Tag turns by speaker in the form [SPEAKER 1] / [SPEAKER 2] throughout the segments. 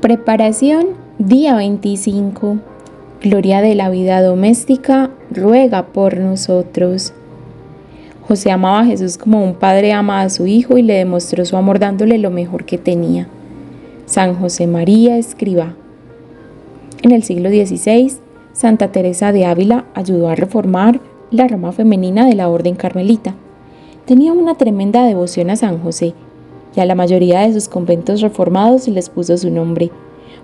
[SPEAKER 1] Preparación, día 25. Gloria de la vida doméstica, ruega por nosotros. José amaba a Jesús como un padre ama a su hijo y le demostró su amor dándole lo mejor que tenía. San José María Escrivá. En el siglo XVI, Santa Teresa de Ávila ayudó a reformar la rama femenina de la Orden Carmelita. Tenía una tremenda devoción a San José y a la mayoría de sus conventos reformados les puso su nombre.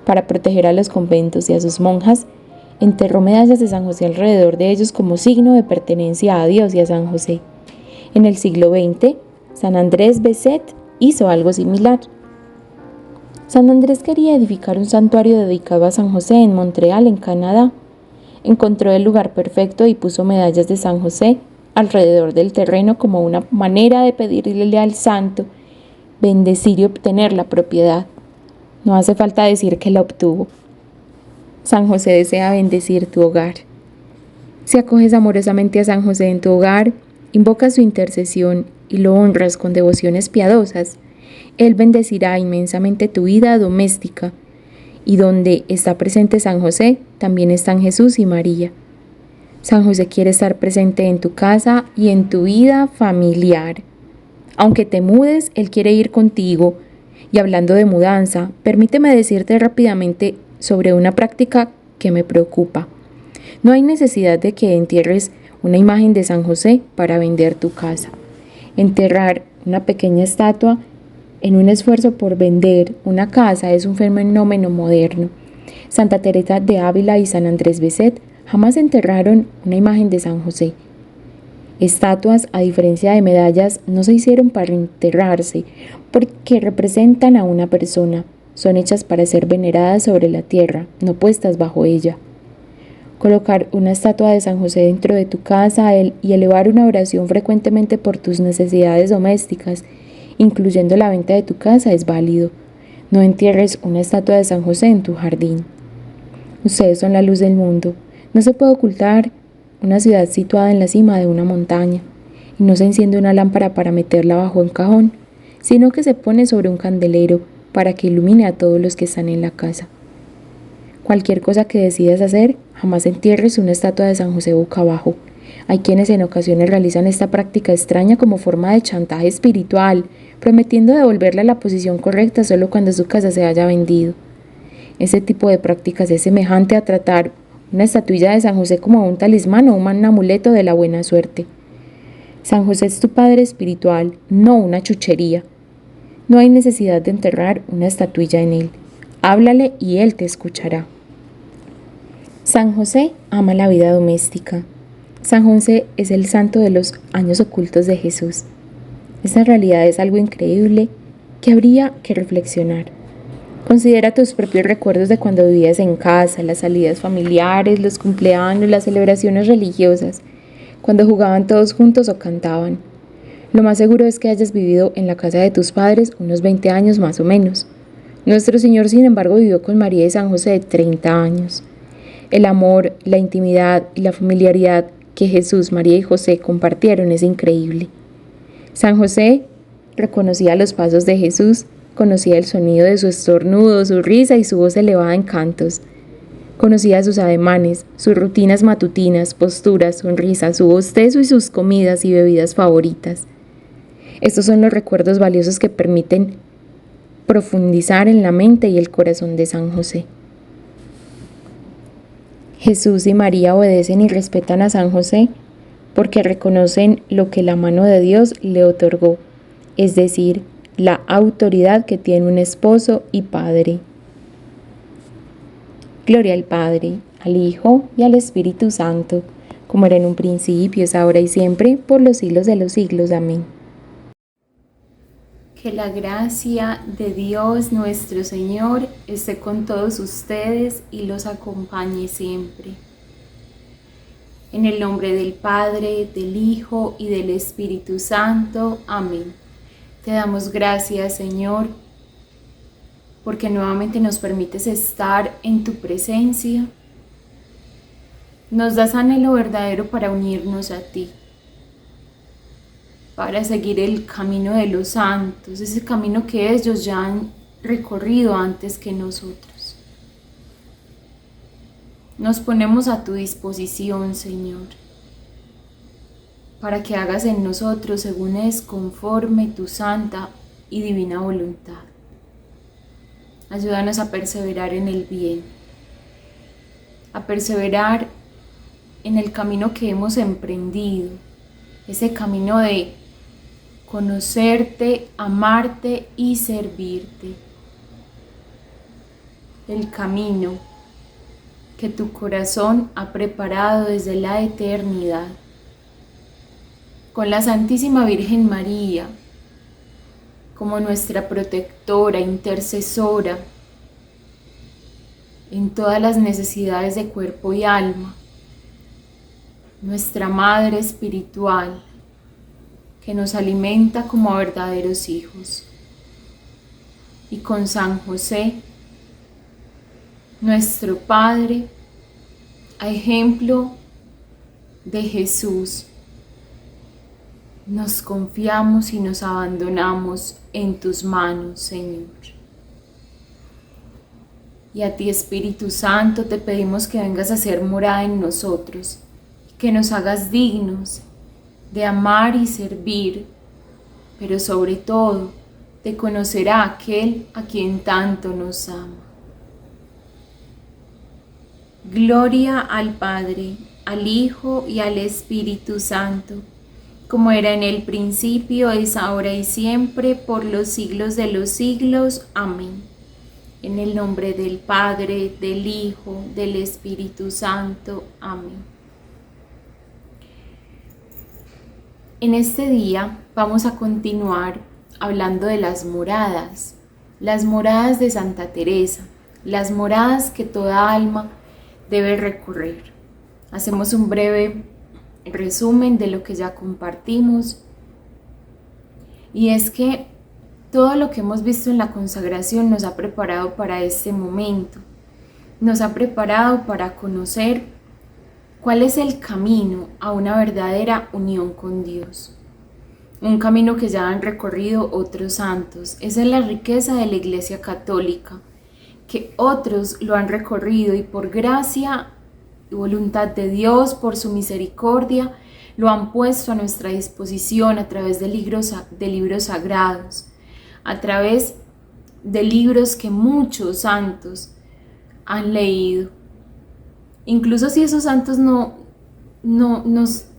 [SPEAKER 1] Para proteger a los conventos y a sus monjas, enterró medallas de San José alrededor de ellos como signo de pertenencia a Dios y a San José. En el siglo XX, San Andrés Bessette hizo algo similar. San Andrés quería edificar un santuario dedicado a San José en Montreal, en Canadá. Encontró el lugar perfecto y puso medallas de San José alrededor del terreno como una manera de pedirle al santo bendecir y obtener la propiedad. No hace falta decir que la obtuvo. San José desea bendecir tu hogar. Si acoges amorosamente a San José en tu hogar, invocas su intercesión y lo honras con devociones piadosas, Él bendecirá inmensamente tu vida doméstica. Y donde está presente San José, también están Jesús y María. San José quiere estar presente en tu casa y en tu vida familiar. Aunque te mudes, Él quiere ir contigo. Y hablando de mudanza, permíteme decirte rápidamente sobre una práctica que me preocupa. No hay necesidad de que entierres una imagen de San José para vender tu casa. Enterrar una pequeña estatua en un esfuerzo por vender una casa es un fenómeno moderno. Santa Teresa de Ávila y San Andrés Bessette jamás enterraron una imagen de San José. Estatuas, a diferencia de medallas, no se hicieron para enterrarse, porque representan a una persona. Son hechas para ser veneradas sobre la tierra, no puestas bajo ella. Colocar una estatua de San José dentro de tu casa y elevar una oración frecuentemente por tus necesidades domésticas, incluyendo la venta de tu casa, es válido. No entierres una estatua de San José en tu jardín. Ustedes son la luz del mundo. No se puede ocultar una ciudad situada en la cima de una montaña, y no se enciende una lámpara para meterla bajo un cajón, sino que se pone sobre un candelero para que ilumine a todos los que están en la casa. Cualquier cosa que decidas hacer, jamás entierres una estatua de San José boca abajo. Hay quienes en ocasiones realizan esta práctica extraña como forma de chantaje espiritual, prometiendo devolverle a la posición correcta solo cuando su casa se haya vendido. Ese tipo de prácticas es semejante a tratar una estatuilla de San José como un talismán o un amuleto de la buena suerte. San José es tu padre espiritual, no una chuchería. No hay necesidad de enterrar una estatuilla en él. Háblale y él te escuchará. San José ama la vida doméstica. San José es el santo de los años ocultos de Jesús. Esta realidad es algo increíble que habría que reflexionar. Considera tus propios recuerdos de cuando vivías en casa, las salidas familiares, los cumpleaños, las celebraciones religiosas, cuando jugaban todos juntos o cantaban. Lo más seguro es que hayas vivido en la casa de tus padres unos 20 años más o menos. Nuestro Señor, sin embargo, vivió con María y San José 30 años. El amor, la intimidad y la familiaridad que Jesús, María y José compartieron es increíble. San José reconocía los pasos de Jesús, conocía el sonido de su estornudo, su risa y su voz elevada en cantos. Conocía sus ademanes, sus rutinas matutinas, posturas, sonrisas, su bostezo y sus comidas y bebidas favoritas. Estos son los recuerdos valiosos que permiten profundizar en la mente y el corazón de San José. Jesús y María obedecen y respetan a San José porque reconocen lo que la mano de Dios le otorgó, es decir, la autoridad que tiene un esposo y padre. Gloria al Padre, al Hijo y al Espíritu Santo, como era en un principio, es ahora y siempre, por los siglos de los siglos. Amén.
[SPEAKER 2] Que la gracia de Dios nuestro Señor esté con todos ustedes y los acompañe siempre. En el nombre del Padre, del Hijo y del Espíritu Santo. Amén. Te damos gracias, Señor, porque nuevamente nos permites estar en tu presencia. Nos das anhelo verdadero para unirnos a ti, para seguir el camino de los santos, ese camino que ellos ya han recorrido antes que nosotros. Nos ponemos a tu disposición, Señor, para que hagas en nosotros según es conforme tu santa y divina voluntad. Ayúdanos a perseverar en el bien, a perseverar en el camino que hemos emprendido, ese camino de conocerte, amarte y servirte. El camino que tu corazón ha preparado desde la eternidad. Con la Santísima Virgen María como nuestra protectora, intercesora en todas las necesidades de cuerpo y alma, nuestra Madre espiritual que nos alimenta como a verdaderos hijos, y con San José, nuestro Padre, a ejemplo de Jesús, nos confiamos y nos abandonamos en tus manos, Señor. Y a ti, Espíritu Santo, te pedimos que vengas a hacer morada en nosotros, que nos hagas dignos de amar y servir, pero sobre todo de conocer a aquel a quien tanto nos ama. Gloria al Padre, al Hijo y al Espíritu Santo, como era en el principio, es ahora y siempre, por los siglos de los siglos. Amén. En el nombre del Padre, del Hijo, del Espíritu Santo. Amén. En este día vamos a continuar hablando de las moradas de Santa Teresa, las moradas que toda alma debe recorrer. Hacemos un breve resumen de lo que ya compartimos, y es que todo lo que hemos visto en la consagración nos ha preparado para este momento, nos ha preparado para conocer cuál es el camino a una verdadera unión con Dios, un camino que ya han recorrido otros santos. Esa es la riqueza de la Iglesia Católica, que otros lo han recorrido y por gracia y voluntad de Dios, por su misericordia, lo han puesto a nuestra disposición a través de libros sagrados, a través de libros que muchos santos han leído. Incluso si esos santos no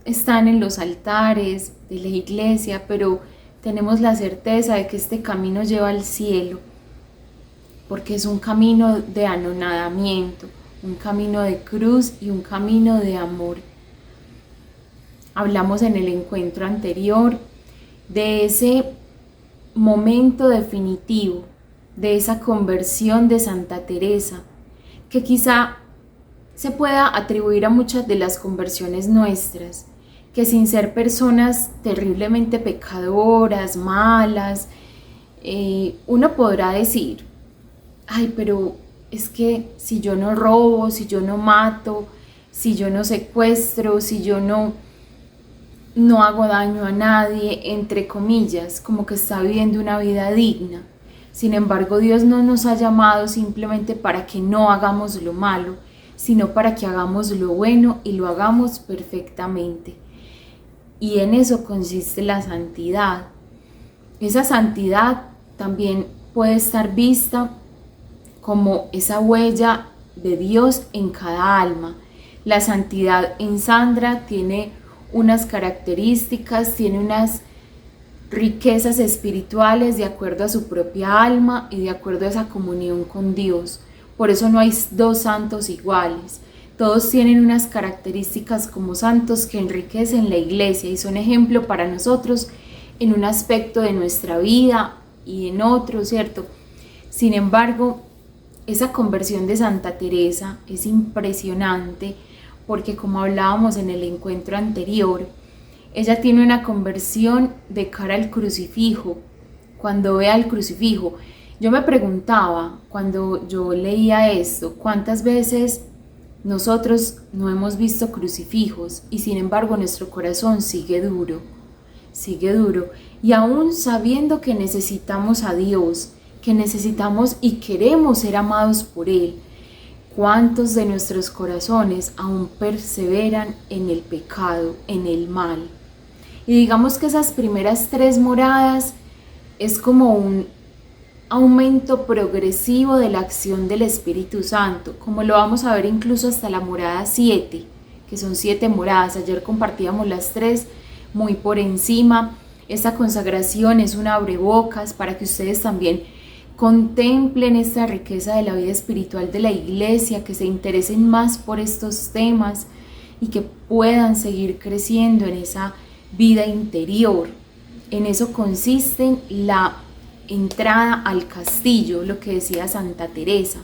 [SPEAKER 2] están en los altares de la iglesia, pero tenemos la certeza de que este camino lleva al cielo, porque es un camino de anonadamiento, un camino de cruz y un camino de amor. Hablamos en el encuentro anterior de ese momento definitivo, de esa conversión de Santa Teresa, que quizá se pueda atribuir a muchas de las conversiones nuestras, que sin ser personas terriblemente pecadoras, malas, uno podrá decir: ay, pero es que si yo no robo, si yo no mato, si yo no secuestro, si yo no hago daño a nadie, entre comillas, como que está viviendo una vida digna. Sin embargo, Dios no nos ha llamado simplemente para que no hagamos lo malo, sino para que hagamos lo bueno y lo hagamos perfectamente. Y en eso consiste la santidad. Esa santidad también puede estar vista como esa huella de Dios en cada alma. La santidad en Sandra tiene unas características, tiene unas riquezas espirituales de acuerdo a su propia alma y de acuerdo a esa comunión con Dios. Por eso no hay dos santos iguales. Todos tienen unas características como santos que enriquecen la iglesia y son ejemplo para nosotros en un aspecto de nuestra vida y en otro, ¿cierto? Sin embargo, esa conversión de Santa Teresa es impresionante porque, como hablábamos en el encuentro anterior, ella tiene una conversión de cara al crucifijo. Cuando ve al crucifijo, yo me preguntaba cuando yo leía esto, ¿cuántas veces nosotros no hemos visto crucifijos y sin embargo nuestro corazón sigue duro? Y aún sabiendo que necesitamos a Dios, que necesitamos y queremos ser amados por Él, ¿Cuántos de nuestros corazones aún perseveran en el pecado, en el mal? Y digamos que esas primeras 3 moradas es como un aumento progresivo de la acción del Espíritu Santo, como lo vamos a ver incluso hasta la morada 7, que son 7 moradas. Ayer compartíamos las 3 muy por encima. Esta consagración es un abrebocas para que ustedes también contemplen esta riqueza de la vida espiritual de la Iglesia, que se interesen más por estos temas y que puedan seguir creciendo en esa vida interior. En eso consiste la entrada al castillo, lo que decía Santa Teresa.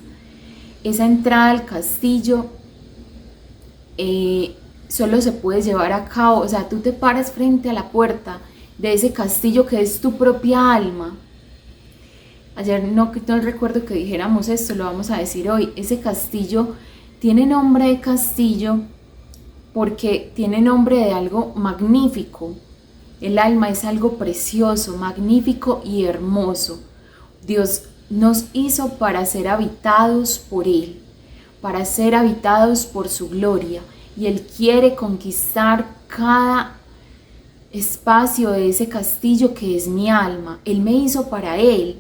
[SPEAKER 2] Esa entrada al castillo solo se puede llevar a cabo, o sea, tú te paras frente a la puerta de ese castillo que es tu propia alma. Ayer no recuerdo que dijéramos esto, lo vamos a decir hoy. Ese castillo tiene nombre de castillo porque tiene nombre de algo magnífico. El alma es algo precioso, magnífico y hermoso. Dios nos hizo para ser habitados por Él, para ser habitados por su gloria. Y Él quiere conquistar cada espacio de ese castillo que es mi alma. Él me hizo para Él.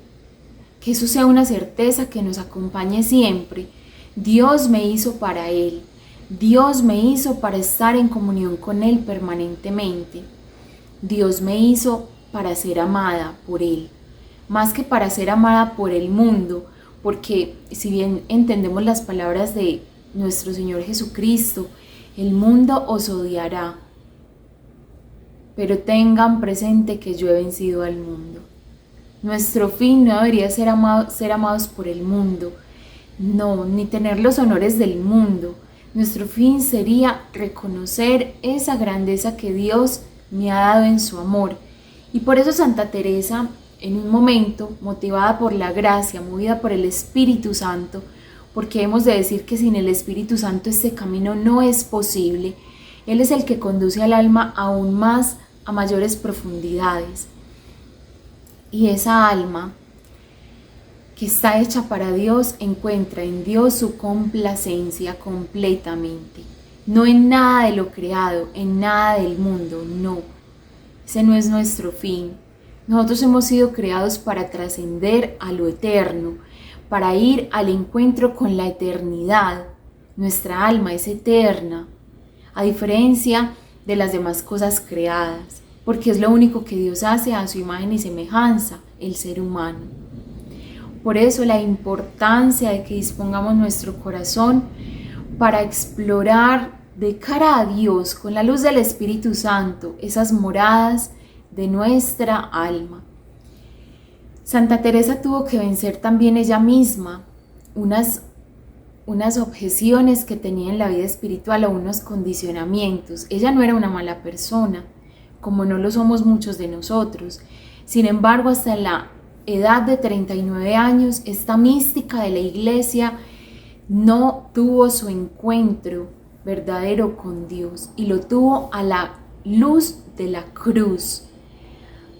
[SPEAKER 2] Que eso sea una certeza que nos acompañe siempre. Dios me hizo para Él. Dios me hizo para estar en comunión con Él permanentemente. Dios me hizo para ser amada por Él, más que para ser amada por el mundo, porque si bien entendemos las palabras de nuestro Señor Jesucristo, el mundo os odiará, pero tengan presente que yo he vencido al mundo. Nuestro fin no debería ser amados por el mundo, no, ni tener los honores del mundo. Nuestro fin sería reconocer esa grandeza que Dios me ha dado en su amor. Y por eso Santa Teresa, en un momento, motivada por la gracia, movida por el Espíritu Santo, porque hemos de decir que sin el Espíritu Santo este camino no es posible. Él es el que conduce al alma aún más a mayores profundidades. Y esa alma que está hecha para Dios encuentra en Dios su complacencia completamente. No en nada de lo creado, en nada del mundo, no. Ese no es nuestro fin. Nosotros hemos sido creados para trascender a lo eterno, para ir al encuentro con la eternidad. Nuestra alma es eterna, a diferencia de las demás cosas creadas, porque es lo único que Dios hace a su imagen y semejanza, el ser humano. Por eso la importancia de que dispongamos nuestro corazón para explorar de cara a Dios, con la luz del Espíritu Santo, esas moradas de nuestra alma. Santa Teresa tuvo que vencer también ella misma unas objeciones que tenía en la vida espiritual o unos condicionamientos. Ella no era una mala persona, como no lo somos muchos de nosotros. Sin embargo, hasta la edad de 39 años, esta mística de la Iglesia no tuvo su encuentro verdadero con Dios y lo tuvo a la luz de la cruz,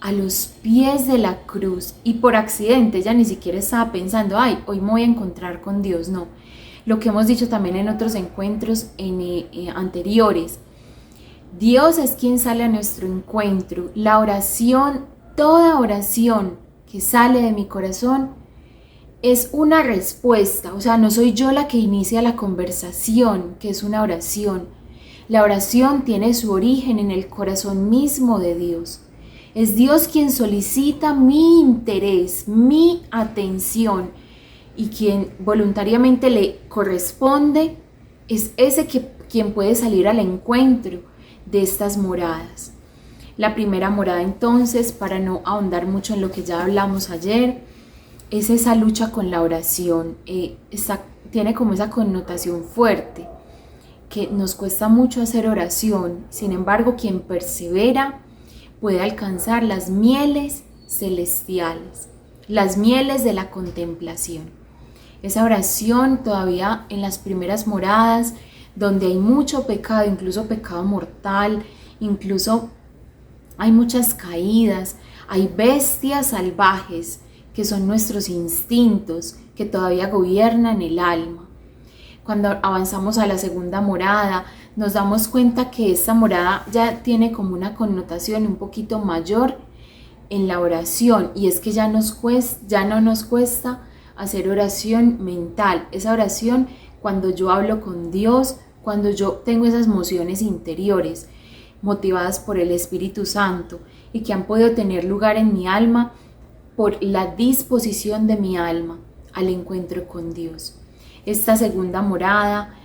[SPEAKER 2] a los pies de la cruz, y por accidente. Ella ni siquiera estaba pensando, ay, hoy me voy a encontrar con Dios, no. Lo que hemos dicho también en otros encuentros anteriores, Dios es quien sale a nuestro encuentro. La oración, toda oración que sale de mi corazón es una respuesta, o sea, no soy yo la que inicia la conversación, que es una oración. La oración tiene su origen en el corazón mismo de Dios. Es Dios quien solicita mi interés, mi atención, y quien voluntariamente le corresponde es ese quien puede salir al encuentro de estas moradas. La primera morada, entonces, para no ahondar mucho en lo que ya hablamos ayer, es esa lucha con la oración. Tiene como esa connotación fuerte, que nos cuesta mucho hacer oración. Sin embargo, quien persevera puede alcanzar las mieles celestiales, las mieles de la contemplación. Esa oración todavía en las primeras moradas, donde hay mucho pecado, incluso pecado mortal, incluso hay muchas caídas, hay bestias salvajes que son nuestros instintos, que todavía gobiernan el alma. Cuando avanzamos a la segunda morada, nos damos cuenta que esta morada ya tiene como una connotación un poquito mayor en la oración, y es que ya no nos cuesta hacer oración mental, esa oración cuando yo hablo con Dios, cuando yo tengo esas emociones interiores motivadas por el Espíritu Santo y que han podido tener lugar en mi alma por la disposición de mi alma al encuentro con Dios. Esta segunda morada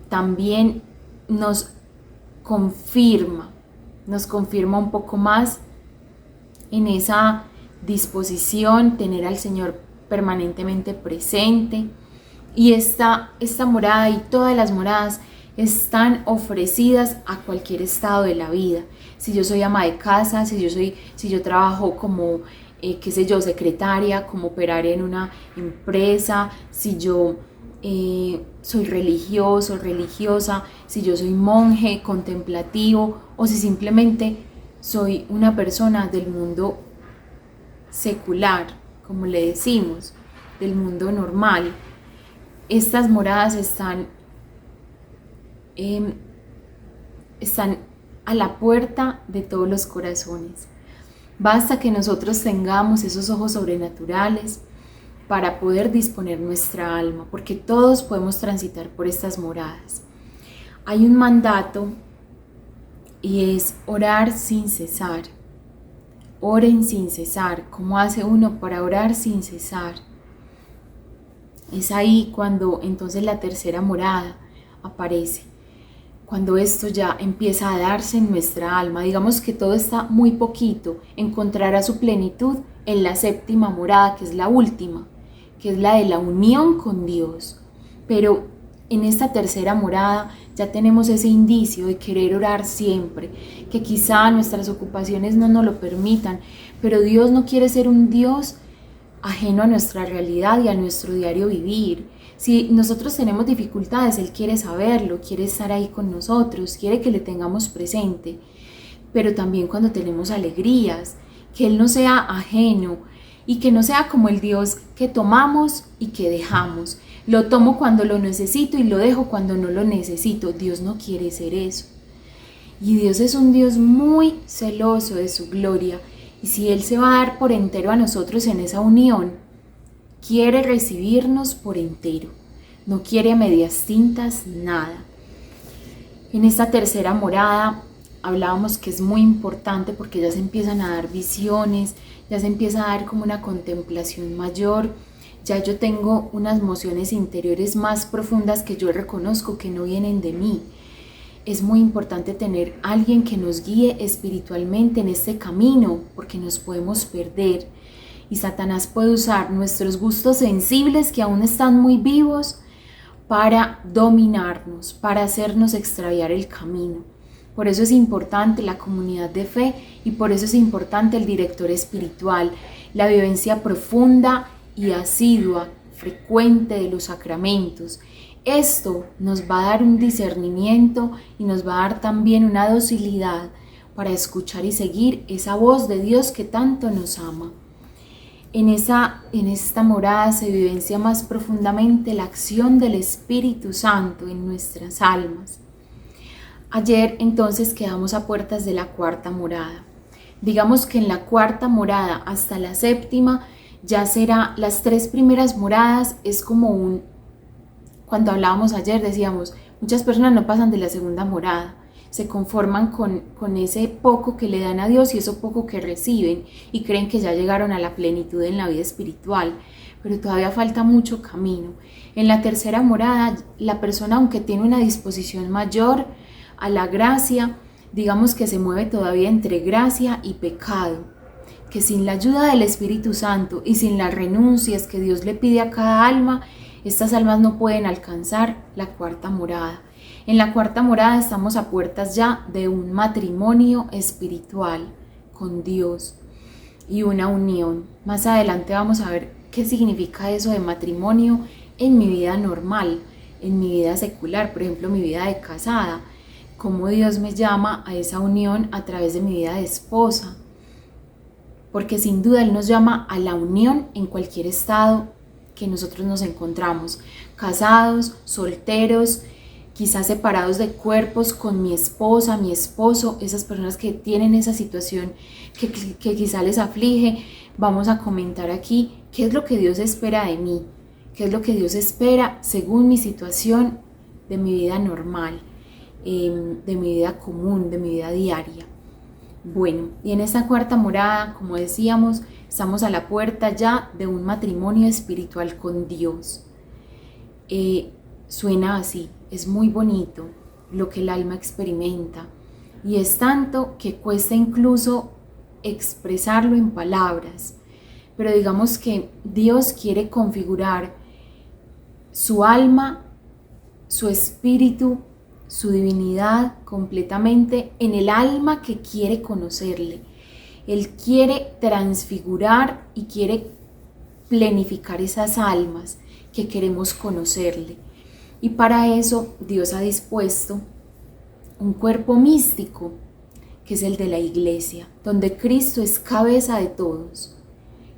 [SPEAKER 2] también nos confirma un poco más en esa disposición, tener al Señor permanentemente presente. Y esta morada y todas las moradas están ofrecidas a cualquier estado de la vida. Si yo soy ama de casa, si yo trabajo como secretaria, como operaria en una empresa, si yo soy religioso, religiosa, si yo soy monje, contemplativo, o si simplemente soy una persona del mundo secular, como le decimos, del mundo normal. Estas moradas están a la puerta de todos los corazones. Basta que nosotros tengamos esos ojos sobrenaturales para poder disponer nuestra alma, porque todos podemos transitar por estas moradas. Hay un mandato y es orar sin cesar. Oren sin cesar. ¿Cómo hace uno para orar sin cesar? Es ahí cuando entonces la tercera morada aparece. Cuando esto ya empieza a darse en nuestra alma, digamos que todo está muy poquito, encontrará su plenitud en la séptima morada, que es la última, que es la de la unión con Dios. Pero en esta tercera morada ya tenemos ese indicio de querer orar siempre, que quizá nuestras ocupaciones no nos lo permitan, pero Dios no quiere ser un Dios ajeno a nuestra realidad y a nuestro diario vivir. Si nosotros tenemos dificultades, Él quiere saberlo, quiere estar ahí con nosotros, quiere que le tengamos presente. Pero también cuando tenemos alegrías, que Él no sea ajeno y que no sea como el Dios que tomamos y que dejamos. Lo tomo cuando lo necesito y lo dejo cuando no lo necesito. Dios no quiere ser eso. Y Dios es un Dios muy celoso de su gloria. Y si Él se va a dar por entero a nosotros en esa unión, quiere recibirnos por entero. No quiere a medias tintas, nada. En esta tercera morada hablábamos que es muy importante porque ya se empiezan a dar visiones, ya se empieza a dar como una contemplación mayor. Ya yo tengo unas emociones interiores más profundas que yo reconozco que no vienen de mí. Es muy importante tener a alguien que nos guíe espiritualmente en este camino, porque nos podemos perder. Y Satanás puede usar nuestros gustos sensibles que aún están muy vivos para dominarnos, para hacernos extraviar el camino. Por eso es importante la comunidad de fe y por eso es importante el director espiritual, la vivencia profunda y asidua, frecuente de los sacramentos. Esto nos va a dar un discernimiento y nos va a dar también una docilidad para escuchar y seguir esa voz de Dios que tanto nos ama. En esta morada se vivencia más profundamente la acción del Espíritu Santo en nuestras almas. Ayer entonces quedamos a puertas de la cuarta morada. Digamos que en la cuarta morada hasta la séptima ya será, las tres primeras moradas es como cuando hablábamos ayer decíamos, muchas personas no pasan de la segunda morada, se conforman con ese poco que le dan a Dios y eso poco que reciben y creen que ya llegaron a la plenitud en la vida espiritual, pero todavía falta mucho camino. En la tercera morada, la persona, aunque tiene una disposición mayor a la gracia, digamos que se mueve todavía entre gracia y pecado, que sin la ayuda del Espíritu Santo y sin las renuncias que Dios le pide a cada alma, estas almas no pueden alcanzar la cuarta morada. En la cuarta morada estamos a puertas ya de un matrimonio espiritual con Dios y una unión. Más adelante vamos a ver qué significa eso de matrimonio en mi vida normal, en mi vida secular, por ejemplo, mi vida de casada, cómo Dios me llama a esa unión a través de mi vida de esposa. Porque sin duda Él nos llama a la unión en cualquier estado que nosotros nos encontramos, casados, solteros, quizás separados de cuerpos con mi esposa, mi esposo, esas personas que tienen esa situación que quizá les aflige. Vamos a comentar aquí qué es lo que Dios espera de mí, qué es lo que Dios espera según mi situación de mi vida normal, de mi vida común, de mi vida diaria. Bueno, y en esta cuarta morada, como decíamos, estamos a la puerta ya de un matrimonio espiritual con Dios. Suena así, es muy bonito lo que el alma experimenta, y es tanto que cuesta incluso expresarlo en palabras, pero digamos que Dios quiere configurar su alma, su espíritu, su divinidad completamente en el alma que quiere conocerle. Él quiere transfigurar y quiere plenificar esas almas que queremos conocerle. Y para eso Dios ha dispuesto un cuerpo místico, que es el de la iglesia, donde Cristo es cabeza de todos.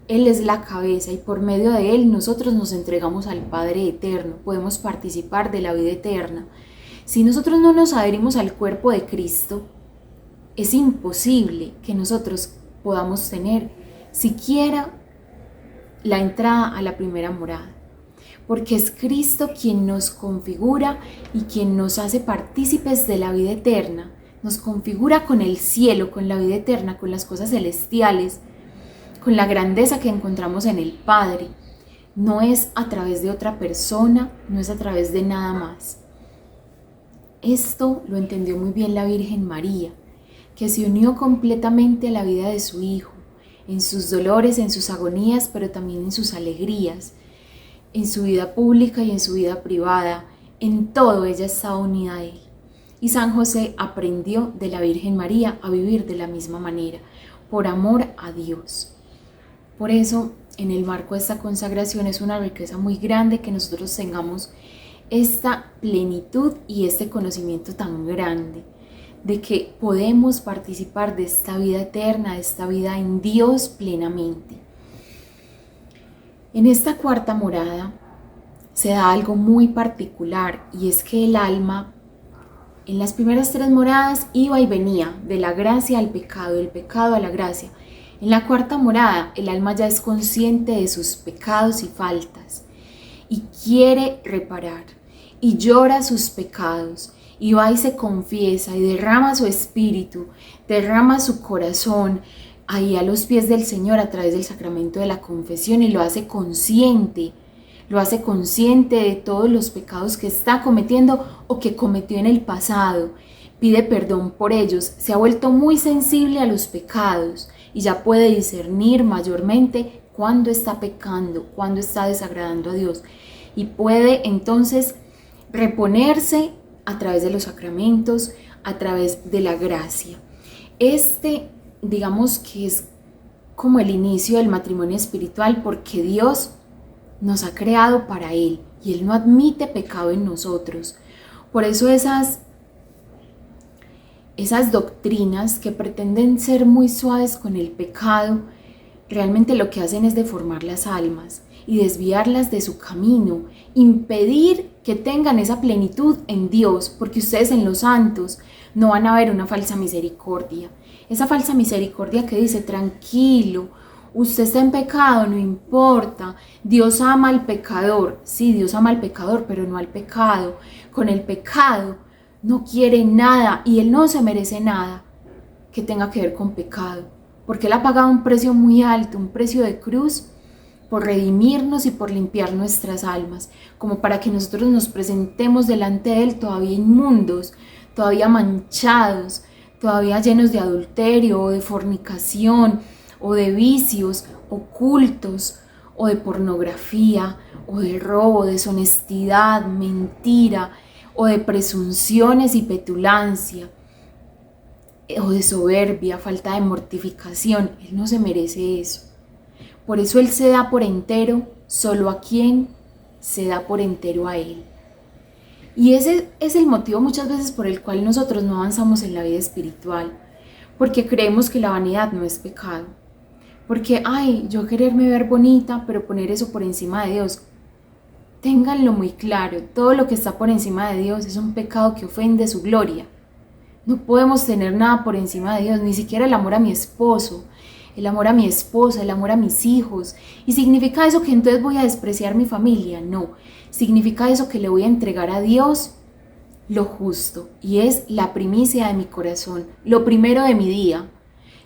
[SPEAKER 2] Él es la cabeza y por medio de Él nosotros nos entregamos al Padre eterno, podemos participar de la vida eterna. Si nosotros no nos adherimos al cuerpo de Cristo, es imposible que nosotros podamos tener siquiera la entrada a la primera morada, porque es Cristo quien nos configura y quien nos hace partícipes de la vida eterna, nos configura con el cielo, con la vida eterna, con las cosas celestiales, con la grandeza que encontramos en el Padre. No es a través de otra persona, no es a través de nada más. Esto lo entendió muy bien la Virgen María, que se unió completamente a la vida de su Hijo, en sus dolores, en sus agonías, pero también en sus alegrías, en su vida pública y en su vida privada. En todo ella estaba unida a Él. Y San José aprendió de la Virgen María a vivir de la misma manera, por amor a Dios. Por eso, en el marco de esta consagración es una riqueza muy grande que nosotros tengamos esta plenitud y este conocimiento tan grande de que podemos participar de esta vida eterna, de esta vida en Dios plenamente. En esta cuarta morada se da algo muy particular, y es que el alma en las primeras tres moradas iba y venía de la gracia al pecado, del pecado a la gracia. En la cuarta morada el alma ya es consciente de sus pecados y faltas y quiere reparar y llora sus pecados y va y se confiesa y derrama su espíritu, derrama su corazón ahí a los pies del Señor a través del sacramento de la confesión, y lo hace consciente de todos los pecados que está cometiendo o que cometió en el pasado. Pide perdón por ellos, se ha vuelto muy sensible a los pecados y ya puede discernir mayormente cuándo está pecando, cuándo está desagradando a Dios, y puede entonces reponerse a través de los sacramentos, a través de la gracia. Digamos que es como el inicio del matrimonio espiritual, porque Dios nos ha creado para Él y Él no admite pecado en nosotros. Por eso esas doctrinas que pretenden ser muy suaves con el pecado, realmente lo que hacen es deformar las almas y desviarlas de su camino, impedir que tengan esa plenitud en Dios, porque ustedes en los santos no van a ver una falsa misericordia. Esa falsa misericordia que dice, tranquilo, usted está en pecado, no importa, Dios ama al pecador. Sí, Dios ama al pecador, pero no al pecado. Con el pecado no quiere nada y Él no se merece nada que tenga que ver con pecado, porque Él ha pagado un precio muy alto, un precio de cruz, por redimirnos y por limpiar nuestras almas, como para que nosotros nos presentemos delante de Él todavía inmundos, todavía manchados, todavía llenos de adulterio o de fornicación o de vicios ocultos o de pornografía o de robo, deshonestidad, mentira o de presunciones y petulancia o de soberbia, falta de mortificación. Él no se merece eso. Por eso Él se da por entero solo a quien se da por entero a Él. Y ese es el motivo muchas veces por el cual nosotros no avanzamos en la vida espiritual, porque creemos que la vanidad no es pecado. Porque, yo quererme ver bonita, pero poner eso por encima de Dios, ténganlo muy claro, todo lo que está por encima de Dios es un pecado que ofende su gloria. No podemos tener nada por encima de Dios, ni siquiera el amor a mi esposo, el amor a mi esposa, el amor a mis hijos. ¿Y significa eso que entonces voy a despreciar mi familia? No, significa eso que le voy a entregar a Dios lo justo, y es la primicia de mi corazón, lo primero de mi día,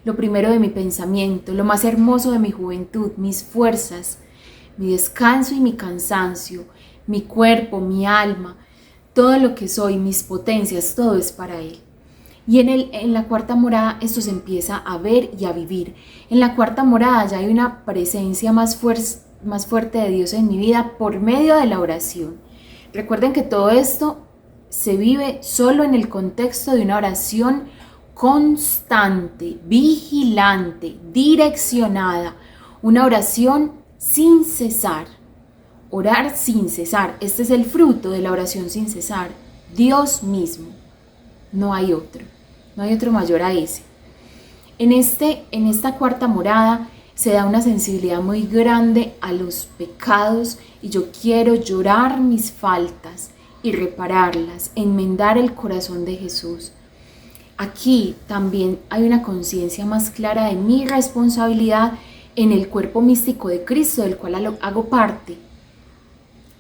[SPEAKER 2] lo primero de mi pensamiento, lo más hermoso de mi juventud, mis fuerzas, mi descanso y mi cansancio, mi cuerpo, mi alma, todo lo que soy, mis potencias, todo es para Él. Y en la cuarta morada esto se empieza a ver y a vivir. En la cuarta morada ya hay una presencia más fuerte de Dios en mi vida por medio de la oración. Recuerden que todo esto se vive solo en el contexto de una oración constante, vigilante, direccionada, una oración sin cesar. Orar sin cesar, este es el fruto de la oración sin cesar, Dios mismo, no hay otro mayor a ese. En esta cuarta morada se da una sensibilidad muy grande a los pecados y yo quiero llorar mis faltas y repararlas, enmendar el corazón de Jesús. Aquí también hay una conciencia más clara de mi responsabilidad en el cuerpo místico de Cristo, del cual hago parte.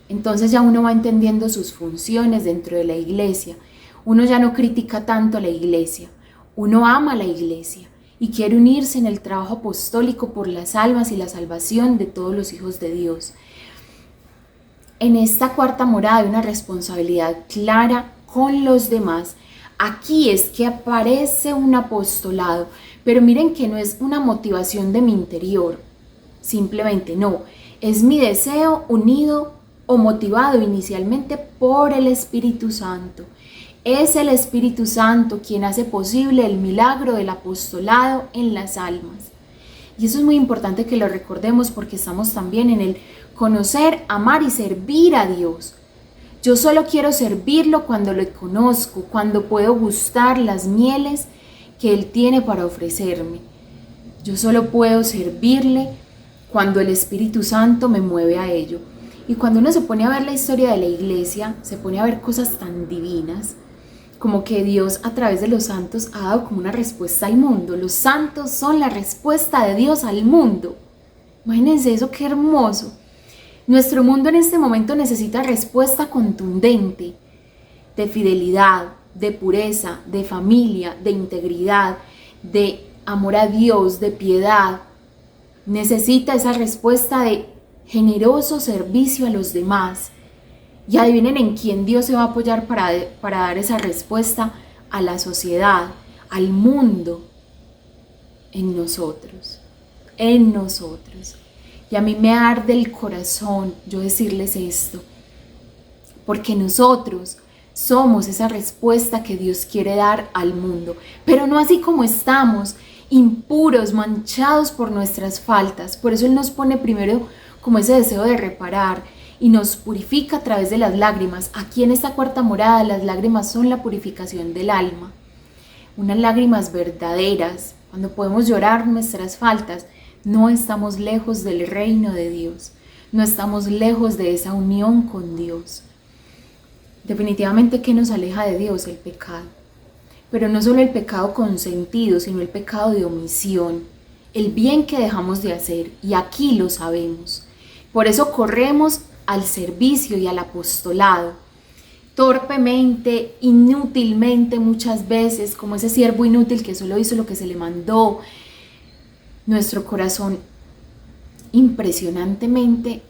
[SPEAKER 2] Entonces ya uno va entendiendo sus funciones dentro de la iglesia. Uno ya no critica tanto a la iglesia, uno ama a la iglesia y quiere unirse en el trabajo apostólico por las almas y la salvación de todos los hijos de Dios. En esta cuarta morada hay una responsabilidad clara con los demás. Aquí es que aparece un apostolado, pero miren que no es una motivación de mi interior, simplemente no, es mi deseo unido o motivado inicialmente por el Espíritu Santo. Es el Espíritu Santo quien hace posible el milagro del apostolado en las almas. Y eso es muy importante que lo recordemos porque estamos también en el conocer, amar y servir a Dios. Yo solo quiero servirlo cuando lo conozco, cuando puedo gustar las mieles que Él tiene para ofrecerme. Yo solo puedo servirle cuando el Espíritu Santo me mueve a ello. Y cuando uno se pone a ver la historia de la iglesia, se pone a ver cosas tan divinas, como que Dios a través de los santos ha dado como una respuesta al mundo. Los santos son la respuesta de Dios al mundo. Imagínense eso, qué hermoso. Nuestro mundo en este momento necesita respuesta contundente de fidelidad, de pureza, de familia, de integridad, de amor a Dios, de piedad. Necesita esa respuesta de generoso servicio a los demás. Y adivinen en quién Dios se va a apoyar para dar esa respuesta: a la sociedad, al mundo, en nosotros. Y a mí me arde el corazón yo decirles esto, porque nosotros somos esa respuesta que Dios quiere dar al mundo, pero no así como estamos, impuros, manchados por nuestras faltas. Por eso Él nos pone primero como ese deseo de reparar y nos purifica a través de las lágrimas. Aquí en esta cuarta morada las lágrimas son la purificación del alma, unas lágrimas verdaderas. Cuando podemos llorar nuestras faltas, no estamos lejos del reino de Dios, no estamos lejos de esa unión con Dios. Definitivamente, ¿qué nos aleja de Dios? El pecado. Pero no solo el pecado consentido, sino el pecado de omisión, el bien que dejamos de hacer, y aquí lo sabemos. Por eso corremos al servicio y al apostolado, torpemente, inútilmente muchas veces, como ese siervo inútil que solo hizo lo que se le mandó. Nuestro corazón impresionantemente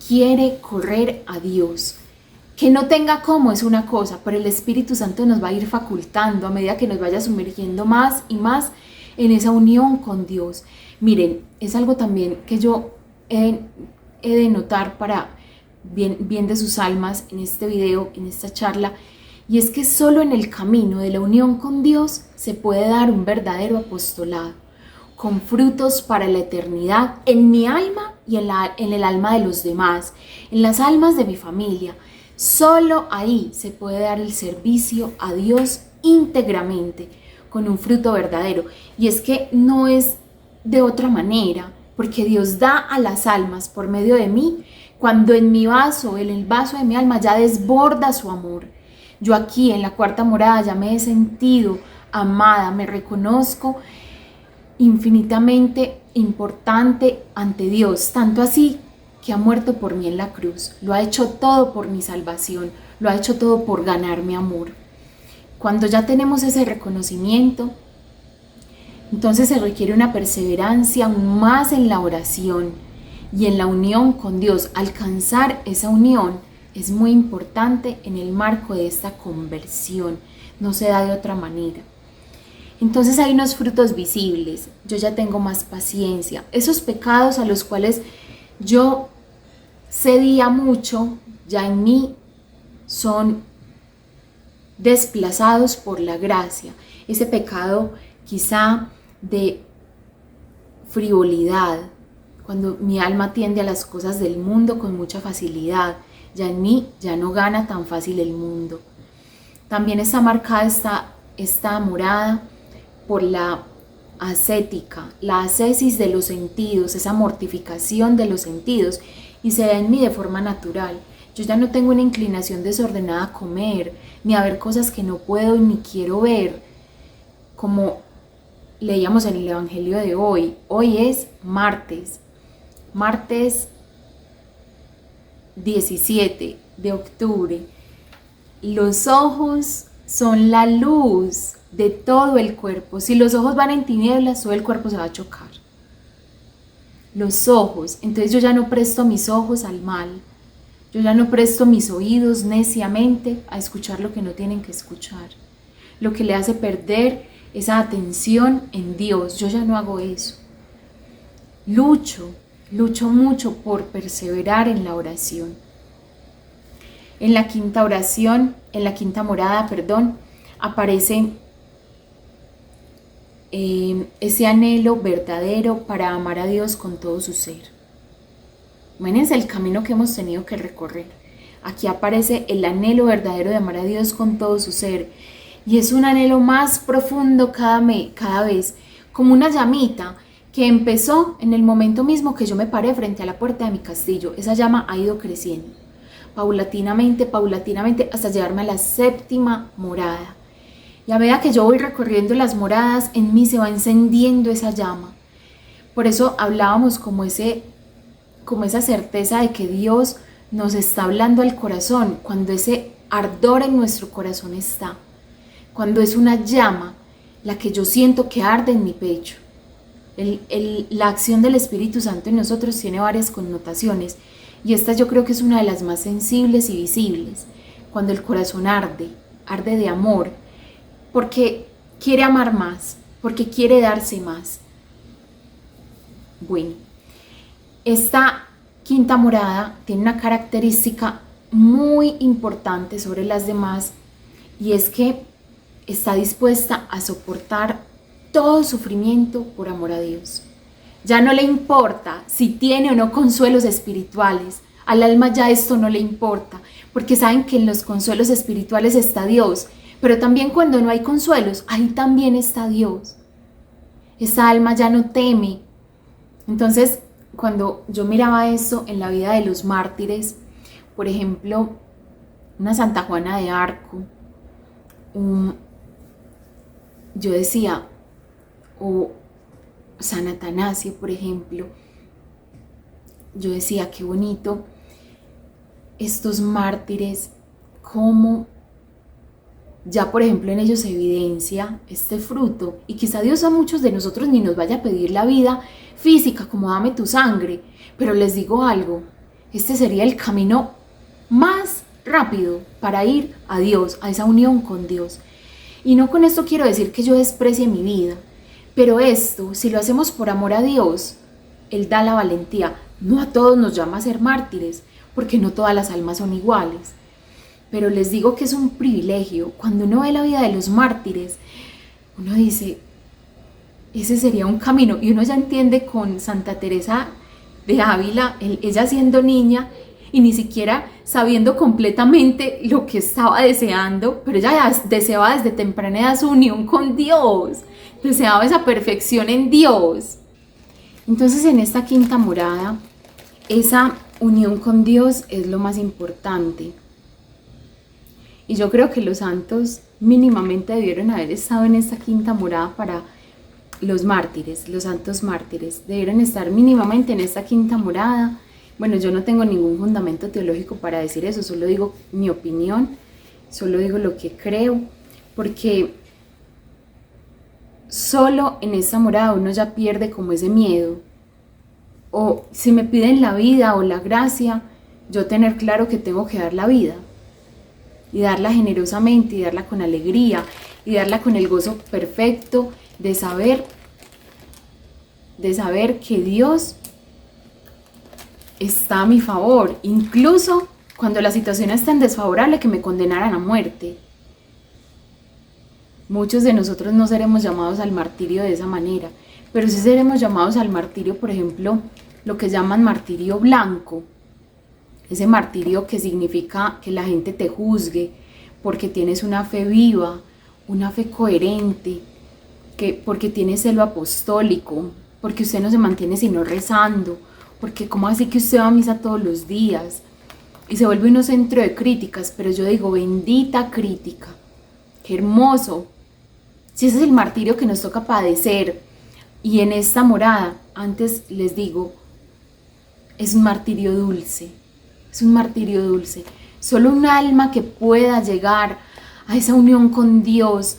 [SPEAKER 2] quiere correr a Dios. Que no tenga cómo es una cosa, pero el Espíritu Santo nos va a ir facultando a medida que nos vaya sumergiendo más y más en esa unión con Dios. Miren, es algo también que yo he de notar para bien de sus almas en este video, en esta charla, y es que solo en el camino de la unión con Dios se puede dar un verdadero apostolado, con frutos para la eternidad en mi alma y en el alma de los demás, en las almas de mi familia. Solo ahí se puede dar el servicio a Dios íntegramente, con un fruto verdadero. Y es que no es de otra manera, porque Dios da a las almas por medio de mí Cuando en mi vaso, en el vaso de mi alma ya desborda su amor. Yo aquí en la cuarta morada ya me he sentido amada, me reconozco infinitamente importante ante Dios, tanto así que ha muerto por mí en la cruz. Lo ha hecho todo por mi salvación, lo ha hecho todo por ganar mi amor. Cuando ya tenemos ese reconocimiento, entonces se requiere una perseverancia aún más en la oración y en la unión con Dios. Alcanzar esa unión es muy importante en el marco de esta conversión, no se da de otra manera. Entonces hay unos frutos visibles, yo ya tengo más paciencia. Esos pecados a los cuales yo cedía mucho, ya en mí son desplazados por la gracia. Ese pecado quizá de frivolidad, cuando mi alma tiende a las cosas del mundo con mucha facilidad, ya en mí ya no gana tan fácil el mundo. También está marcada esta morada por la ascética, la ascesis de los sentidos, esa mortificación de los sentidos, y se da en mí de forma natural. Yo ya no tengo una inclinación desordenada a comer, ni a ver cosas que no puedo ni quiero ver, como leíamos en el Evangelio de hoy. Hoy es martes 17 de octubre. Los ojos son la luz de todo el cuerpo. Si los ojos van en tinieblas, todo el cuerpo se va a chocar. Los ojos, entonces yo ya no presto mis ojos al mal. Yo ya no presto mis oídos neciamente a escuchar lo que no tienen que escuchar. Lo que le hace perder esa atención en Dios. Yo ya no hago eso. Lucho mucho por perseverar en la oración. En la quinta morada, aparece ese anhelo verdadero para amar a Dios con todo su ser. Imagínense el camino que hemos tenido que recorrer. Aquí aparece el anhelo verdadero de amar a Dios con todo su ser. Y es un anhelo más profundo cada vez, como una llamita que empezó en el momento mismo que yo me paré frente a la puerta de mi castillo. Esa llama ha ido creciendo, paulatinamente, hasta llegarme a la séptima morada. Y a medida que yo voy recorriendo las moradas, en mí se va encendiendo esa llama. Por eso hablábamos como esa certeza de que Dios nos está hablando al corazón, cuando ese ardor en nuestro corazón está, cuando es una llama la que yo siento que arde en mi pecho. La acción del Espíritu Santo en nosotros tiene varias connotaciones, y esta yo creo que es una de las más sensibles y visibles, cuando el corazón arde de amor, porque quiere amar más, porque quiere darse más. Bueno, esta quinta morada tiene una característica muy importante sobre las demás, y es que está dispuesta a soportar todo sufrimiento por amor a Dios. Ya no le importa si tiene o no consuelos espirituales. Al alma ya esto no le importa, porque saben que en los consuelos espirituales está Dios, pero también cuando no hay consuelos, ahí también está Dios. Esa alma ya no teme. Entonces, cuando yo miraba esto en la vida de los mártires, por ejemplo, una Santa Juana de Arco, yo decía, o San Atanasio, por ejemplo, yo decía, qué bonito estos mártires, cómo ya por ejemplo en ellos se evidencia este fruto, y quizá Dios a muchos de nosotros ni nos vaya a pedir la vida física como dame tu sangre, pero les digo algo, este sería el camino más rápido para ir a Dios, a esa unión con Dios. Y no con esto quiero decir que yo desprecie mi vida, pero esto, si lo hacemos por amor a Dios, Él da la valentía. No a todos nos llama a ser mártires, porque no todas las almas son iguales. Pero les digo que es un privilegio. Cuando uno ve la vida de los mártires, uno dice, ese sería un camino. Y uno ya entiende con Santa Teresa de Ávila, ella siendo niña, y ni siquiera sabiendo completamente lo que estaba deseando, pero ella deseaba desde temprana edad su unión con Dios, deseaba esa perfección en Dios. Entonces en esta quinta morada, esa unión con Dios es lo más importante. Y yo creo que los santos mínimamente debieron haber estado en esta quinta morada para los mártires, los santos mártires. Debieron estar mínimamente en esta quinta morada. Bueno, yo no tengo ningún fundamento teológico para decir eso, solo digo mi opinión, solo digo lo que creo, porque solo en esta morada uno ya pierde como ese miedo. O si me piden la vida o la gracia, yo tener claro que tengo que dar la vida. Y darla generosamente, y darla con alegría, y darla con el gozo perfecto de saber que Dios está a mi favor, incluso cuando la situación es tan desfavorable que me condenaran a muerte. Muchos de nosotros no seremos llamados al martirio de esa manera, pero sí seremos llamados al martirio, por ejemplo, lo que llaman martirio blanco. Ese martirio que significa que la gente te juzgue porque tienes una fe viva, una fe coherente, porque tienes celo apostólico, porque usted no se mantiene sino rezando, porque cómo así que usted va a misa todos los días y se vuelve un centro de críticas. Pero yo digo, bendita crítica, qué hermoso. Si ese es el martirio que nos toca padecer, y en esta morada, antes les digo, es un martirio dulce. Es un martirio dulce. Solo un alma que pueda llegar a esa unión con Dios,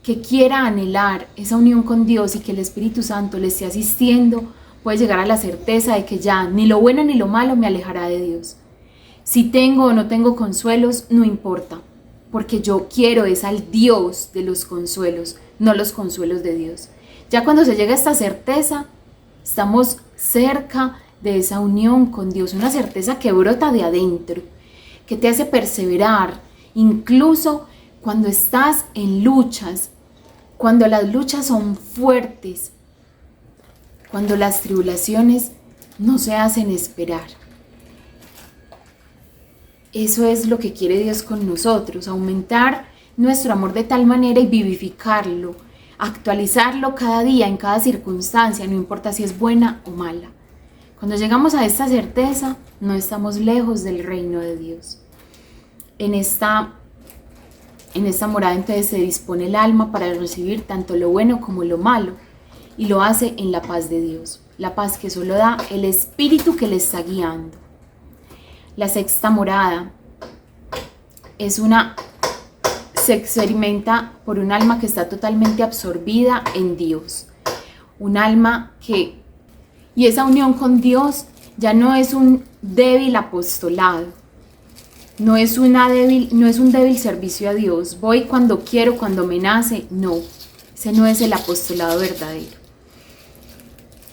[SPEAKER 2] que quiera anhelar esa unión con Dios y que el Espíritu Santo le esté asistiendo, puede llegar a la certeza de que ya ni lo bueno ni lo malo me alejará de Dios. Si tengo o no tengo consuelos, no importa, porque yo quiero es al Dios de los consuelos, no los consuelos de Dios. Ya cuando se llega a esta certeza, estamos cerca de esa unión con Dios, una certeza que brota de adentro, que te hace perseverar, incluso cuando estás en luchas, cuando las luchas son fuertes, cuando las tribulaciones no se hacen esperar. Eso es lo que quiere Dios con nosotros, aumentar nuestro amor de tal manera y vivificarlo, actualizarlo cada día, en cada circunstancia, no importa si es buena o mala. Cuando llegamos a esta certeza, no estamos lejos del reino de Dios. En esta morada entonces se dispone el alma para recibir tanto lo bueno como lo malo, y lo hace en la paz de Dios, la paz que solo da el Espíritu que le está guiando. La sexta morada se experimenta por un alma que está totalmente absorbida en Dios, un alma y esa unión con Dios ya no es un débil apostolado, no es un débil servicio a Dios, voy cuando quiero, cuando me nace, no, ese no es el apostolado verdadero.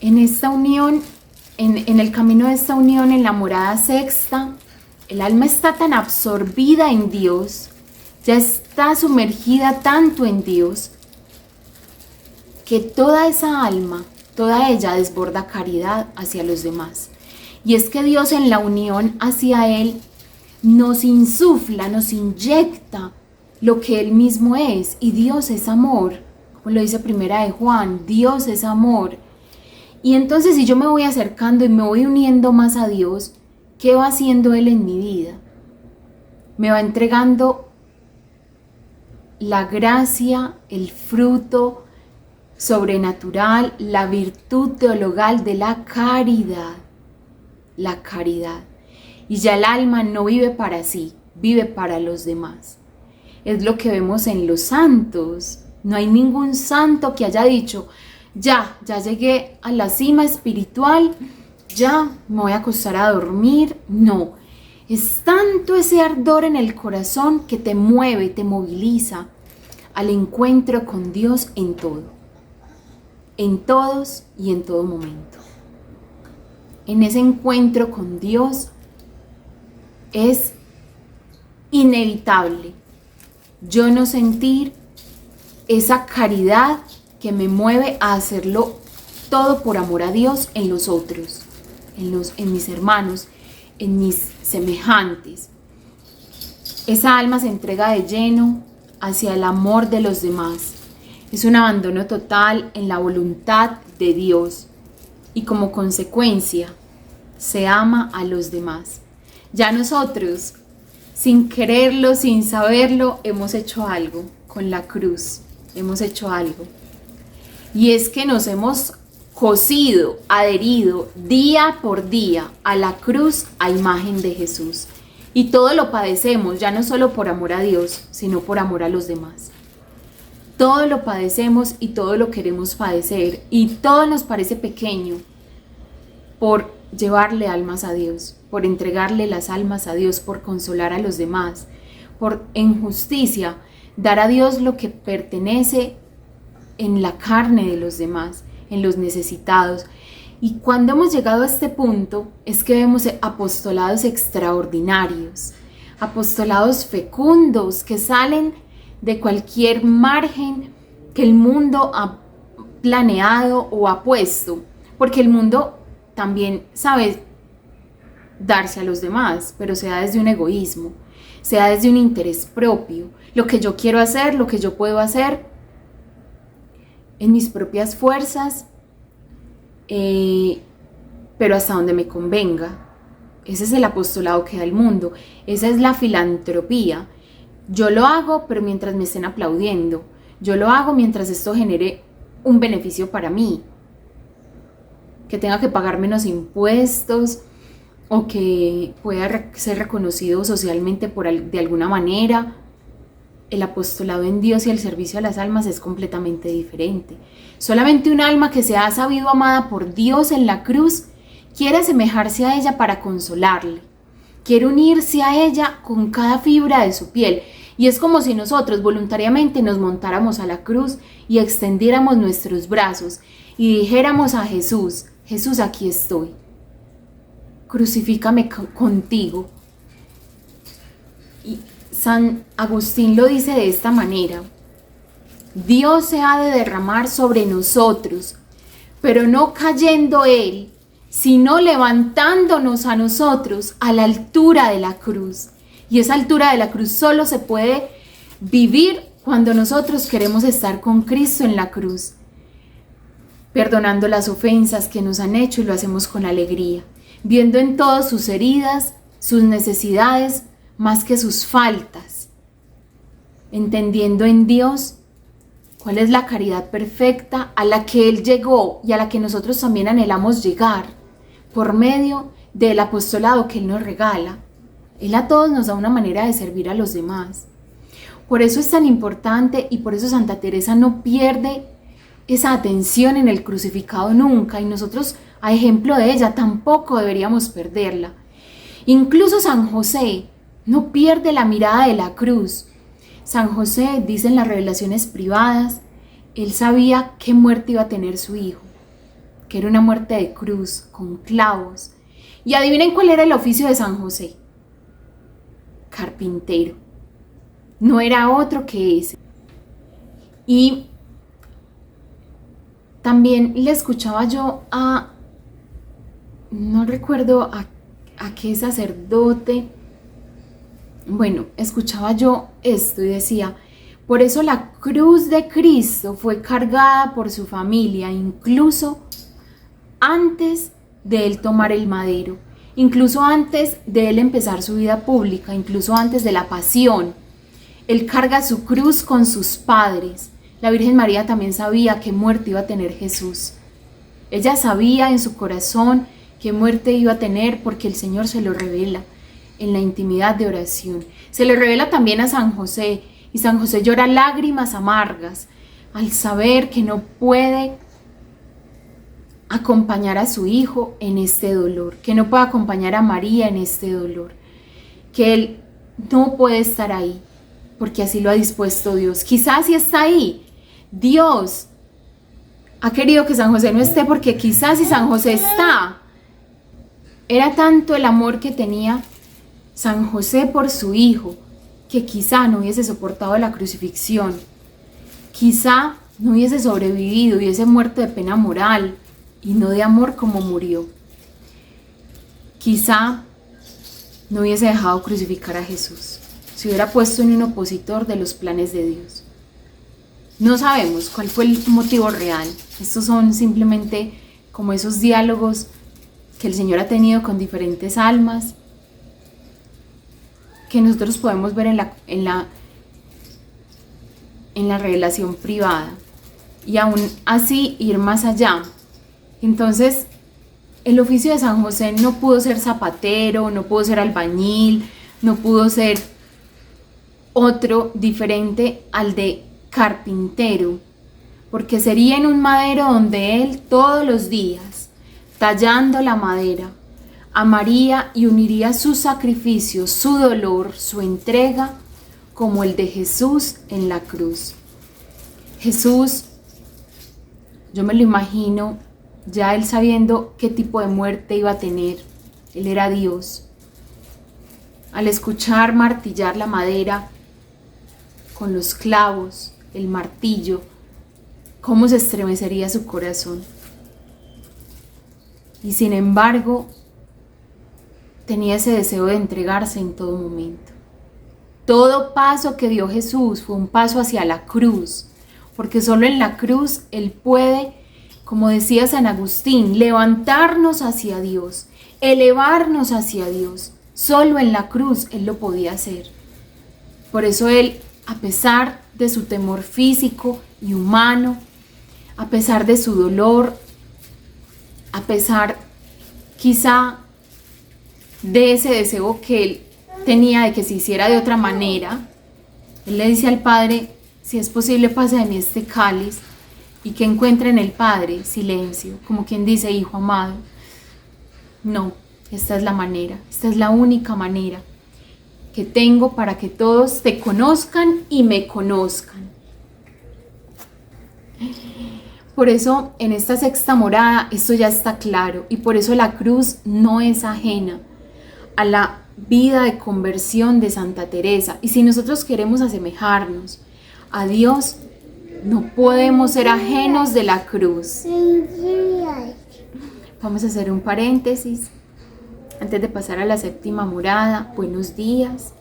[SPEAKER 2] En esta unión, en el camino de esta unión, en la morada sexta, el alma está tan absorbida en Dios, ya está sumergida tanto en Dios, que toda esa alma, toda ella desborda caridad hacia los demás. Y es que Dios en la unión hacia Él nos insufla, nos inyecta lo que Él mismo es. Y Dios es amor, como lo dice Primera de Juan, Dios es amor. Y entonces si yo me voy acercando y me voy uniendo más a Dios, ¿qué va haciendo Él en mi vida? Me va entregando la gracia, el fruto sobrenatural, la virtud teologal de la caridad. La caridad. Y ya el alma no vive para sí, vive para los demás. Es lo que vemos en los santos. No hay ningún santo que haya dicho, ya llegué a la cima espiritual, ya me voy a acostar a dormir. No, es tanto ese ardor en el corazón que te mueve, te moviliza al encuentro con Dios en todo, en todos y en todo momento. En ese encuentro con Dios es inevitable yo no sentir esa caridad que me mueve a hacerlo todo por amor a Dios en los otros, en mis hermanos, en mis semejantes. Esa alma se entrega de lleno hacia el amor de los demás. Es un abandono total en la voluntad de Dios y como consecuencia se ama a los demás. Ya nosotros, sin quererlo, sin saberlo, hemos hecho algo con la cruz, hemos hecho algo. Y es que nos hemos cosido, adherido día por día a la cruz, a imagen de Jesús. Y todo lo padecemos, ya no solo por amor a Dios, sino por amor a los demás. Todo lo padecemos y todo lo queremos padecer y todo nos parece pequeño por llevarle almas a Dios, por entregarle las almas a Dios, por consolar a los demás, por en justicia dar a Dios lo que pertenece en la carne de los demás, en los necesitados. Y cuando hemos llegado a este punto es que vemos apostolados extraordinarios, apostolados fecundos que salen de cualquier margen que el mundo ha planeado o ha puesto, porque el mundo también sabe darse a los demás, pero se da desde un egoísmo, se da desde un interés propio, lo que yo quiero hacer, lo que yo puedo hacer en mis propias fuerzas, pero hasta donde me convenga. Ese es el apostolado que da el mundo, esa es la filantropía. Yo lo hago, pero mientras me estén aplaudiendo. Yo lo hago mientras esto genere un beneficio para mí. Que tenga que pagar menos impuestos o que pueda ser reconocido socialmente de alguna manera. El apostolado en Dios y el servicio a las almas es completamente diferente. Solamente un alma que se ha sabido amada por Dios en la cruz quiere asemejarse a ella para consolarle. Quiere unirse a ella con cada fibra de su piel. Y es como si nosotros voluntariamente nos montáramos a la cruz y extendiéramos nuestros brazos y dijéramos a Jesús: Jesús, aquí estoy. Crucifícame contigo. Y San Agustín lo dice de esta manera: Dios se ha de derramar sobre nosotros, pero no cayendo Él, sino levantándonos a nosotros a la altura de la cruz. Y esa altura de la cruz solo se puede vivir cuando nosotros queremos estar con Cristo en la cruz, perdonando las ofensas que nos han hecho, y lo hacemos con alegría, viendo en todas sus heridas, sus necesidades, más que sus faltas, entendiendo en Dios cuál es la caridad perfecta a la que Él llegó y a la que nosotros también anhelamos llegar por medio del apostolado que Él nos regala. Él a todos nos da una manera de servir a los demás. Por eso es tan importante, y por eso Santa Teresa no pierde esa atención en el crucificado nunca, y nosotros, a ejemplo de ella, tampoco deberíamos perderla. Incluso San José no pierde la mirada de la cruz. San José, dice en las revelaciones privadas, él sabía qué muerte iba a tener su hijo, que era una muerte de cruz, con clavos. Y adivinen cuál era el oficio de San José: carpintero. No era otro que ese. Y también le escuchaba yo no recuerdo a qué sacerdote, bueno, escuchaba yo esto y decía: por eso la cruz de Cristo fue cargada por su familia, incluso antes de Él tomar el madero, incluso antes de Él empezar su vida pública, incluso antes de la pasión. Él carga su cruz con sus padres. La Virgen María también sabía qué muerte iba a tener Jesús. Ella sabía en su corazón qué muerte iba a tener, porque el Señor se lo revela en la intimidad de oración. Se le revela también a San José, y San José llora lágrimas amargas al saber que no puede acompañar a su hijo en este dolor, que no puede acompañar a María en este dolor, que él no puede estar ahí, porque así lo ha dispuesto Dios. Quizás sí está ahí. Dios ha querido que San José no esté, porque quizás si San José está, era tanto el amor que tenía San José por su hijo, que quizá no hubiese soportado la crucifixión, quizá no hubiese sobrevivido, hubiese muerto de pena moral y no de amor como murió. Quizá no hubiese dejado crucificar a Jesús, se hubiera puesto en un opositor de los planes de Dios. No sabemos cuál fue el motivo real. Estos son simplemente como esos diálogos que el Señor ha tenido con diferentes almas, que nosotros podemos ver en la revelación privada, y aún así ir más allá. Entonces, el oficio de San José no pudo ser zapatero, no pudo ser albañil, no pudo ser otro diferente al de carpintero, porque sería en un madero donde él todos los días, tallando la madera, amaría y uniría su sacrificio, su dolor, su entrega, como el de Jesús en la cruz. Jesús, yo me lo imagino, ya él sabiendo qué tipo de muerte iba a tener. Él era Dios. Al escuchar martillar la madera con los clavos, el martillo, cómo se estremecería su corazón. Y sin embargo, tenía ese deseo de entregarse en todo momento. Todo paso que dio Jesús fue un paso hacia la cruz, porque solo en la cruz Él puede, como decía San Agustín, levantarnos hacia Dios, elevarnos hacia Dios. Solo en la cruz Él lo podía hacer. Por eso Él, a pesar de su temor físico y humano, a pesar de su dolor, a pesar quizá de ese deseo que Él tenía de que se hiciera de otra manera, Él le dice al Padre: si es posible, pasa de mí este cáliz. Y que encuentre en el Padre silencio, como quien dice: hijo amado, no, esta es la manera, esta es la única manera que tengo para que todos te conozcan y me conozcan. Por eso en esta sexta morada esto ya está claro, y por eso la cruz no es ajena a la vida de conversión de Santa Teresa. Y si nosotros queremos asemejarnos a Dios, no podemos ser ajenos de la cruz. Vamos a hacer un paréntesis antes de pasar a la séptima morada. Buenos días.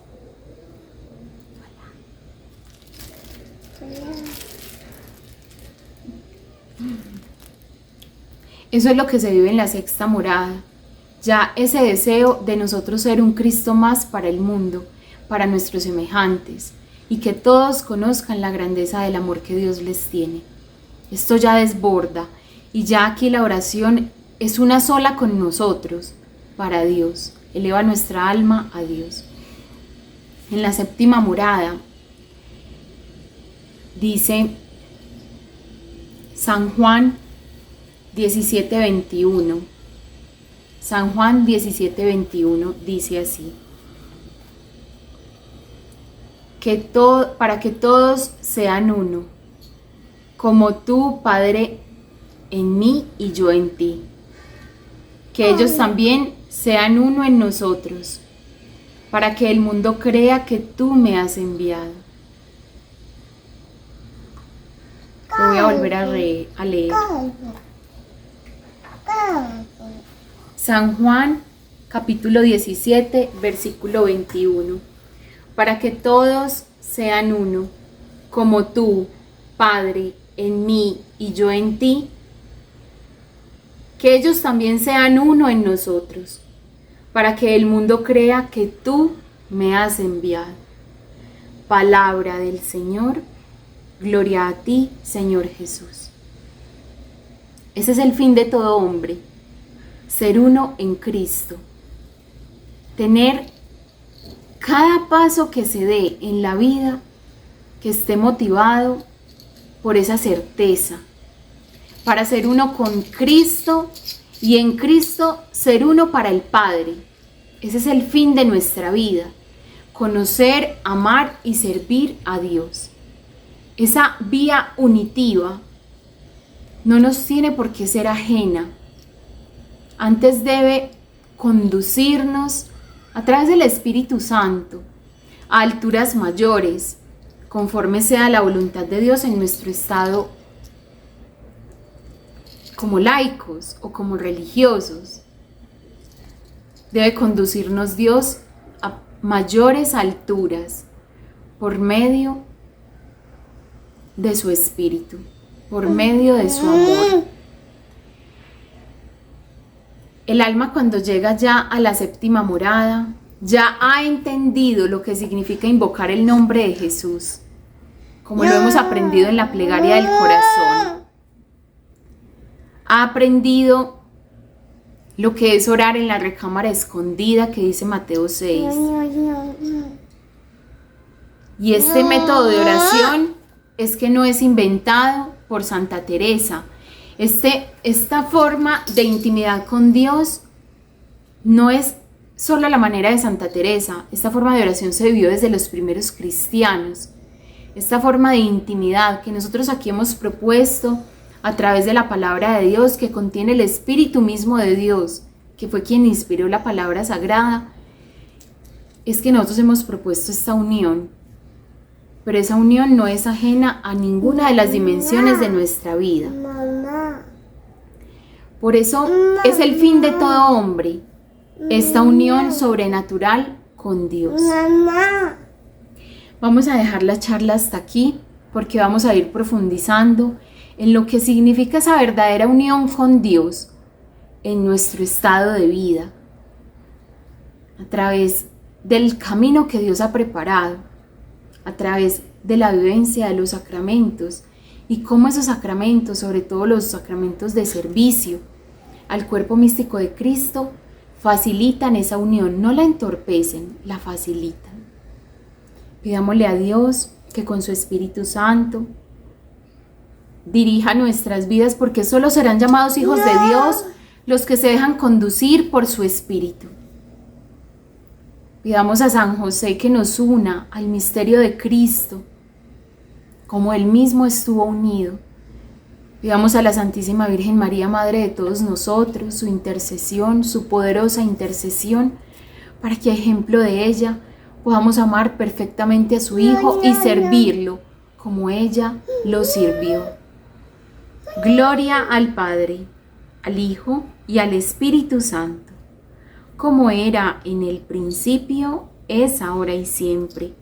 [SPEAKER 2] Eso es lo que se vive en la sexta morada. Ya ese deseo de nosotros ser un Cristo más para el mundo, para nuestros semejantes, y que todos conozcan la grandeza del amor que Dios les tiene. Esto ya desborda, y ya aquí la oración es una sola con nosotros, para Dios. Eleva nuestra alma a Dios. En la séptima morada dice San Juan 17:21. San Juan 17:21 dice así: para que todos sean uno, como tú, Padre, en mí y yo en ti. Que ellos también sean uno en nosotros, para que el mundo crea que tú me has enviado. Lo voy a volver a leer. San Juan, capítulo 17, versículo 21. Para que todos sean uno, como tú, Padre, en mí y yo en ti. Que ellos también sean uno en nosotros, para que el mundo crea que tú me has enviado. Palabra del Señor. Gloria a ti, Señor Jesús. Ese es el fin de todo hombre: ser uno en Cristo. Tener cada paso que se dé en la vida que esté motivado por esa certeza, para ser uno con Cristo y en Cristo ser uno para el Padre. Ese es el fin de nuestra vida: conocer, amar y servir a Dios. Esa vía unitiva no nos tiene por qué ser ajena. Antes debe conducirnos a través del Espíritu Santo a alturas mayores, conforme sea la voluntad de Dios en nuestro estado como laicos o como religiosos. Debe conducirnos Dios a mayores alturas por medio de su Espíritu, por medio de su amor. El alma cuando llega ya a la séptima morada, ya ha entendido lo que significa invocar el nombre de Jesús, como lo hemos aprendido en la plegaria del corazón. Ha aprendido lo que es orar en la recámara escondida que dice Mateo 6. Y este método de oración es que no es inventado por Santa Teresa. Esta forma de intimidad con Dios no es solo la manera de Santa Teresa. Esta forma de oración se vivió desde los primeros cristianos. Esta forma de intimidad que nosotros aquí hemos propuesto a través de la palabra de Dios, que contiene el Espíritu mismo de Dios, que fue quien inspiró la palabra sagrada, es que nosotros hemos propuesto esta unión. Pero esa unión no es ajena a ninguna de las dimensiones de nuestra vida. Por eso es el fin de todo hombre, esta unión sobrenatural con Dios. Vamos a dejar la charla hasta aquí porque vamos a ir profundizando en lo que significa esa verdadera unión con Dios en nuestro estado de vida, a través del camino que Dios ha preparado, a través de la vivencia de los sacramentos y cómo esos sacramentos, sobre todo los sacramentos de servicio al cuerpo místico de Cristo, facilitan esa unión, no la entorpecen, la facilitan. Pidámosle a Dios que con su Espíritu Santo dirija nuestras vidas, porque solo serán llamados hijos de Dios los que se dejan conducir por su Espíritu. Pidamos a San José que nos una al misterio de Cristo, como Él mismo estuvo unido. Pidamos a la Santísima Virgen María, Madre de todos nosotros, su intercesión, su poderosa intercesión, para que a ejemplo de ella podamos amar perfectamente a su Hijo y servirlo como ella lo sirvió. Gloria al Padre, al Hijo y al Espíritu Santo, como era en el principio, es ahora y siempre,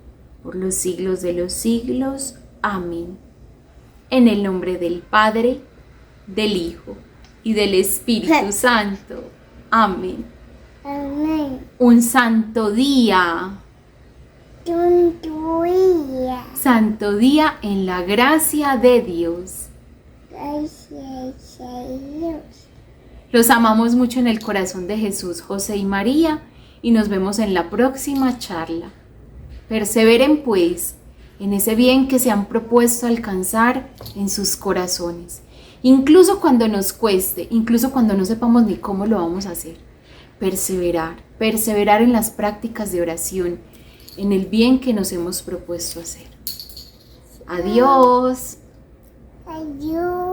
[SPEAKER 2] por los siglos de los siglos. Amén. En el nombre del Padre, del Hijo y del Espíritu Santo. Amén.
[SPEAKER 3] Amén.
[SPEAKER 2] Un santo día. Santo día en la gracia de Dios.
[SPEAKER 3] Gracias a Dios.
[SPEAKER 2] Los amamos mucho en el corazón de Jesús, José y María, y nos vemos en la próxima charla. Perseveren pues en ese bien que se han propuesto alcanzar en sus corazones, incluso cuando nos cueste, incluso cuando no sepamos ni cómo lo vamos a hacer. Perseverar en las prácticas de oración, en el bien que nos hemos propuesto hacer. Adiós.
[SPEAKER 3] Adiós.